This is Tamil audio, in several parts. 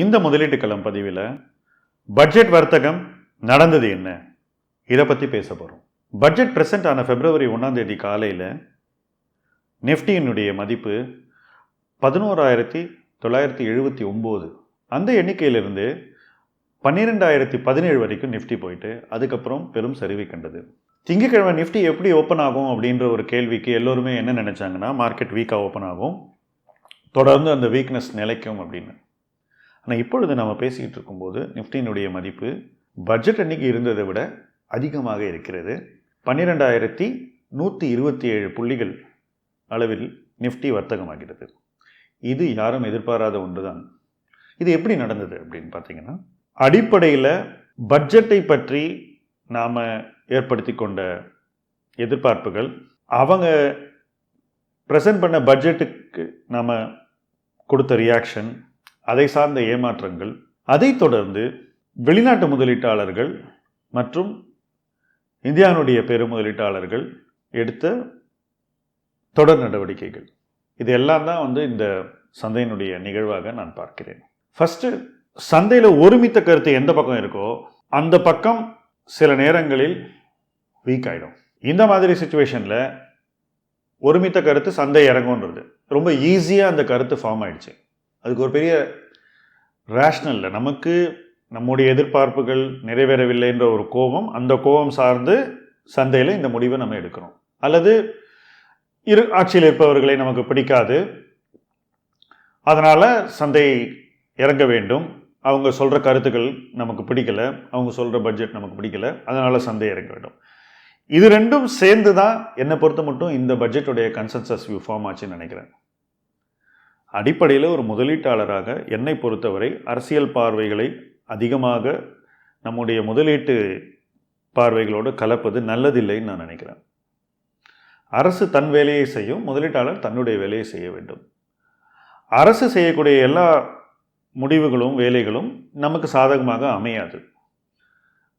இந்த முதலீட்டு களம் பதிவில் பட்ஜெட் வர்த்தகம் நடந்தது என்ன, இதை பற்றி பேச போகிறோம். பட்ஜெட் ப்ரெசென்ட் ஆன February 1 காலையில் நிஃப்டியினுடைய மதிப்பு 11,979. அந்த எண்ணிக்கையிலிருந்து 12,017 வரைக்கும் நிஃப்டி போயிட்டு அதுக்கப்புறம் பெரும் சரிவை கண்டது. திங்கக்கிழமை நிஃப்டி எப்படி ஓப்பன் ஆகும் அப்படின்ற ஒரு கேள்விக்கு எல்லோருமே என்ன நினச்சாங்கன்னா, மார்க்கெட் வீக்காக ஓப்பன் ஆகும், தொடர்ந்து அந்த வீக்னஸ் நிலைக்கும் அப்படின்னு. ஆனால் இப்பொழுது நம்ம பேசிக்கிட்டு இருக்கும்போது நிஃப்டியினுடைய மதிப்பு பட்ஜெட் அன்னைக்கு இருந்ததை விட அதிகமாக இருக்கிறது. 12,127 புள்ளிகள் அளவில் நிஃப்டி வர்த்தகமாகிறது. இது யாரும் எதிர்பாராத ஒன்று தான். இது எப்படி நடந்தது அப்படின்னு பார்த்தீங்கன்னா, அடிப்படையில் பட்ஜெட்டை பற்றி நாம் ஏற்படுத்தி கொண்ட எதிர்பார்ப்புகள், அவங்க ப்ரெசென்ட் பண்ண பட்ஜெட்டுக்கு நாம் கொடுத்த ரியாக்ஷன், அதை சார்ந்த ஏமாற்றங்கள், அதை தொடர்ந்து வெளிநாட்டு முதலீட்டாளர்கள் மற்றும் இந்தியாவினுடைய பெரு முதலீட்டாளர்கள் எடுத்த தொடர் நடவடிக்கைகள், இது எல்லாம் தான் இந்த சந்தையினுடைய நிகழ்வாக நான் பார்க்கிறேன். ஃபஸ்ட்டு, சந்தையில் ஒருமித்த கருத்து எந்த பக்கம் இருக்கோ அந்த பக்கம் சில நேரங்களில் வீக் ஆகிடும். இந்த மாதிரி சுச்சுவேஷனில் ஒருமித்த கருத்து சந்தை இறங்குன்றது ரொம்ப ஈஸியாக அந்த கருத்து ஃபார்ம் ஆயிடுச்சு. அதுக்கு ஒரு பெரிய ரேஷ்னல் இல்லை. நமக்கு நம்முடைய எதிர்பார்ப்புகள் நிறைவேறவில்லைன்ற ஒரு கோபம், அந்த கோபம் சார்ந்து சந்தையில் இந்த முடிவை நம்ம எடுக்கிறோம். அல்லது ஆட்சியில் இருப்பவர்களை நமக்கு பிடிக்காது, அதனால் சந்தை இறங்க வேண்டும், அவங்க சொல்கிற கருத்துக்கள் நமக்கு பிடிக்கலை, அவங்க சொல்கிற பட்ஜெட் நமக்கு பிடிக்கலை, அதனால் சந்தை இறங்க வேண்டும். இது ரெண்டும் சேர்ந்து தான் என்னை பொறுத்த மட்டும் இந்த பட்ஜெட்டுடைய கன்சென்சஸ் வியூ ஃபார்ம் ஆச்சுன்னு நினைக்கிறேன். அடிப்படையில் ஒரு முதலீட்டாளராக என்னை பொறுத்தவரை அரசியல் பார்வைகளை அதிகமாக நம்முடைய முதலீட்டு பார்வைகளோடு கலப்பது நல்லதில்லைன்னு நான் நினைக்கிறேன். அரசு தன் வேலையை செய்யும், முதலீட்டாளர் தன்னுடைய வேலையை செய்ய வேண்டும். அரசு செய்யக்கூடிய எல்லா முடிவுகளும் வேலைகளும் நமக்கு சாதகமாக அமையாது.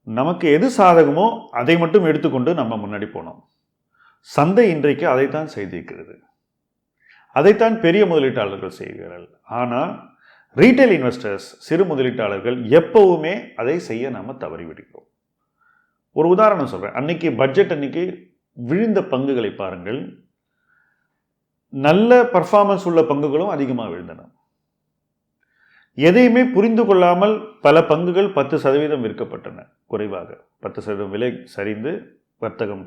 நமக்கு எது சாதகமோ அதை மட்டும் எடுத்துக்கொண்டு நம்ம முன்னாடி போனோம். சந்தை இன்றைக்கு அதைத்தான் செய்திருக்கிறது, அதைத்தான் பெரிய முதலீட்டாளர்கள் செய்கிறார்கள். ஆனால் ரீட்டைல் இன்வெஸ்டர்ஸ், சிறு முதலீட்டாளர்கள் எப்பவுமே அதை செய்ய நாம் தவறிவிடுகிறோம். ஒரு உதாரணம் சொல்கிறேன். அன்னைக்கு பட்ஜெட் அன்னைக்கு விழுந்த பங்குகளை பாருங்கள். நல்ல பர்ஃபார்மன்ஸ் உள்ள பங்குகளும் அதிகமாக விழுந்தன. எதையுமே புரிந்து கொள்ளாமல் பல பங்குகள் 10% விற்கப்பட்டன, குறைவாக 10% விலை சரிந்து வர்த்தகம்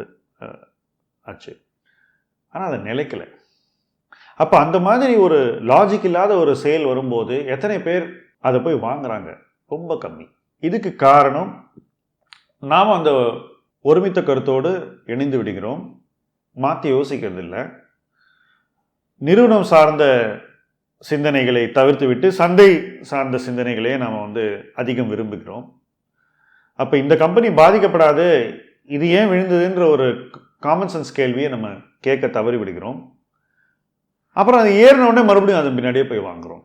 ஆச்சு. ஆனால் அதை நிலைக்கலை. அப்போ அந்த மாதிரி ஒரு லாஜிக் இல்லாத ஒரு செயல் வரும்போது எத்தனை பேர் அதை போய் வாங்குறாங்க? ரொம்ப கம்மி. இதுக்கு காரணம் நாம் அந்த ஒருமித்த கருத்தோடு இணைந்து விடுகிறோம், மாற்றி யோசிக்கிறது இல்லை. நிறுவனம் சார்ந்த சிந்தனைகளை தவிர்த்து விட்டு சந்தை சார்ந்த சிந்தனைகளே நாம் அதிகம் விரும்புகிறோம். அப்போ இந்த கம்பெனி பாதிக்கப்படாது, இது ஏன் விழுந்ததுன்ற ஒரு காமன் சென்ஸ் கேள்வியை நம்ம கேட்க தவறி விடுகிறோம். அப்புறம் அது ஏறினோடனே மறுபடியும் அதன் பின்னாடியே போய் வாங்குகிறோம்.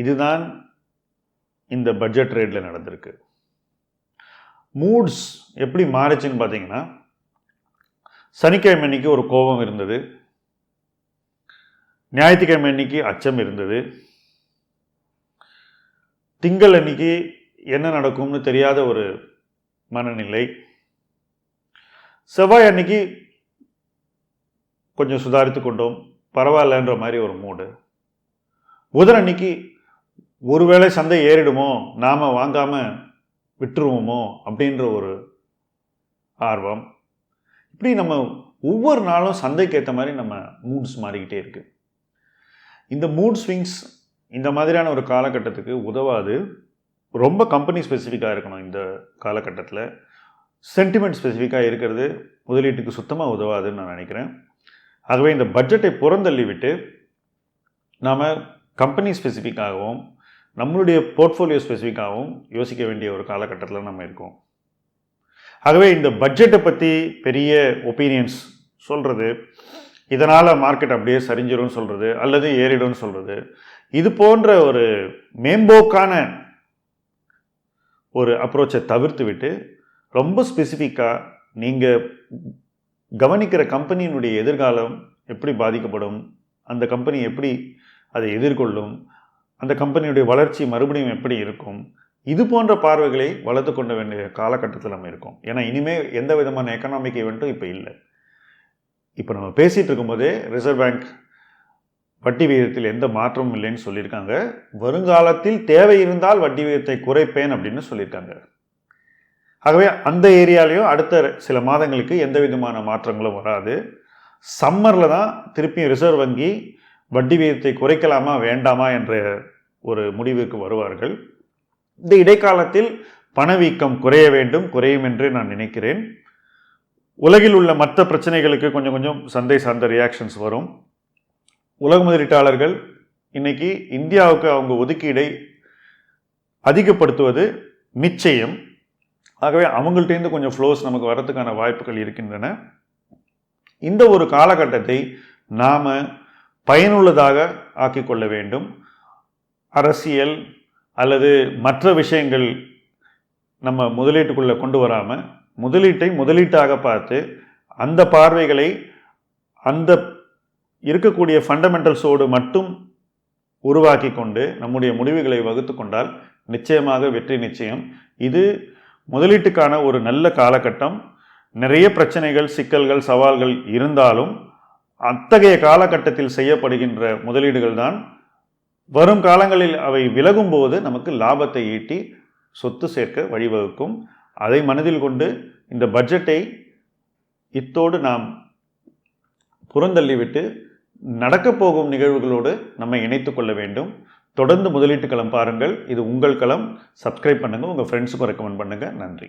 இதுதான் இந்த பட்ஜெட் ரேட்டில் நடந்திருக்கு. மூட்ஸ் எப்படி மாறிச்சுன்னு பார்த்தீங்கன்னா, சனிக்கிழமை அன்னைக்கு ஒரு கோபம் இருந்தது, ஞாயிற்றுக்கிழமை அன்னைக்கு அச்சம் இருந்தது, திங்கள் அன்னைக்கு என்ன நடக்கும்னு தெரியாத ஒரு மனநிலை, செவ்வாய் அன்னைக்கு கொஞ்சம் சுதாரித்து கொண்டோம், பரவாயில்லன்ற மாதிரி ஒரு மூடு, புதன் அன்னைக்கு ஒருவேளை சந்தை ஏறிடுமோ, நாம் வாங்காமல் விட்டுருவோமோ அப்படின்ற ஒரு ஆர்வம். இப்படி நம்ம ஒவ்வொரு நாளும் சந்தைக்கு ஏற்ற மாதிரி நம்ம மூட்ஸ் மாறிக்கிட்டே இருக்கு. இந்த மூட் ஸ்விங்ஸ் இந்த மாதிரியான ஒரு காலகட்டத்துக்கு உதவாது. ரொம்ப கம்பெனி ஸ்பெசிஃபிக்காக இருக்கணும். இந்த காலகட்டத்தில் சென்டிமெண்ட் ஸ்பெசிஃபிக்காக இருக்கிறது முதலீட்டுக்கு சுத்தமாக உதவாதுன்னு நான் நினைக்கிறேன். ஆகவே இந்த பட்ஜெட்டை புறந்தள்ளி விட்டு நாம் கம்பெனி ஸ்பெசிஃபிக்காகவும் நம்மளுடைய போர்ட்ஃபோலியோ ஸ்பெசிஃபிக்காகவும் யோசிக்க வேண்டிய ஒரு காலகட்டத்தில் நம்ம இருக்கோம். ஆகவே இந்த பட்ஜெட்டை பற்றி பெரிய ஒப்பீனியன்ஸ் சொல்கிறது, இதனால் மார்க்கெட் அப்படியே சரிஞ்சிரும்னு சொல்கிறது அல்லது ஏறிடும்னு சொல்கிறது, இது போன்ற ஒரு மேம்போக்கான ஒரு அப்ரோச்சை தவிர்த்து விட்டு ரொம்ப ஸ்பெசிஃபிக்காக நீங்கள் கவனிக்கிற கம்பெனியினுடைய எதிர்காலம் எப்படி பாதிக்கப்படும், அந்த கம்பெனி எப்படி அதை எதிர்கொள்ளும், அந்த கம்பெனியுடைய வளர்ச்சி மறுபடியும் எப்படி இருக்கும், இது போன்ற பார்வைகளை வளர்த்து கொள்ள வேண்டிய காலகட்டத்தில் நம்ம இருக்கோம். ஏன்னா இனிமேல் எந்த விதமான எக்கனாமிக் ஈவெண்ட்டும் இப்போ இல்லை. இப்போ நம்ம பேசிகிட்டு இருக்கும்போதே ரிசர்வ் பேங்க் வட்டி விகிதத்தில் எந்த மாற்றமும் இல்லைன்னு சொல்லியிருக்காங்க. வருங்காலத்தில் தேவை இருந்தால் வட்டி விகிதத்தை குறைப்பேன் அப்படின்னு சொல்லியிருக்காங்க. ஆகவே அந்த ஏரியாலையும் அடுத்த சில மாதங்களுக்கு எந்த விதமான மாற்றங்களும் வராது. சம்மரில் தான் திருப்பியும் ரிசர்வ் வங்கி வட்டி விகிதத்தை குறைக்கலாமா வேண்டாமா என்ற ஒரு முடிவுக்கு வருவார்கள். இந்த இடைக்காலத்தில் பணவீக்கம் குறைய வேண்டும், குறையும் என்று நான் நினைக்கிறேன். உலகில் உள்ள மற்ற பிரச்சனைகளுக்கு கொஞ்சம் கொஞ்சம் சந்தை சார்ந்த ரியாக்ஷன்ஸ் வரும். உலக முதலீட்டாளர்கள் இன்னைக்கு இந்தியாவுக்கு அவங்க ஒதுக்கீடை அதிகப்படுத்துவது நிச்சயம். ஆகவே அவங்கள்ட்டேருந்து கொஞ்சம் ஃப்ளோஸ் நமக்கு வரதுக்கான வாய்ப்புகள் இருக்கின்றன. இந்த ஒரு காலகட்டத்தை நாம் பயனுள்ளதாக ஆக்கிக்கொள்ள வேண்டும். அரசியல் அல்லது மற்ற விஷயங்கள் நம்ம முதலீட்டுக்குள்ளே கொண்டு வராமல் முதலீட்டை முதலீட்டாக பார்த்து அந்த பார்வைகளை அந்த இருக்கக்கூடிய ஃபண்டமெண்டல்ஸோடு மட்டும் உருவாக்கி கொண்டு நம்முடைய முடிவுகளை வகுத்து கொண்டால் நிச்சயமாக வெற்றி நிச்சயம். இது முதலீட்டுக்கான ஒரு நல்ல காலகட்டம். நிறைய பிரச்சனைகள், சிக்கல்கள், சவால்கள் இருந்தாலும் அத்தகைய காலகட்டத்தில் செய்யப்படுகின்ற முதலீடுகள் தான் வரும் காலங்களில் அவை விலகும்போது நமக்கு லாபத்தை ஈட்டி சொத்து சேர்க்க வழிவகுக்கும். அதை மனதில் கொண்டு இந்த பட்ஜெட்டை இத்தோடு நாம் புறந்தள்ளிவிட்டு நடக்கப் போகும் நிகழ்வுகளோடு நம்ம இணைத்து கொள்ள வேண்டும். தொடர்ந்து முதலீட்டு களம் பாருங்கள். இது உங்கள் களம். சப்ஸ்கிரைப் பண்ணுங்கள், உங்கள் ஃப்ரெண்ட்ஸுக்கும் ரெக்கமெண்ட் பண்ணுங்கள். நன்றி.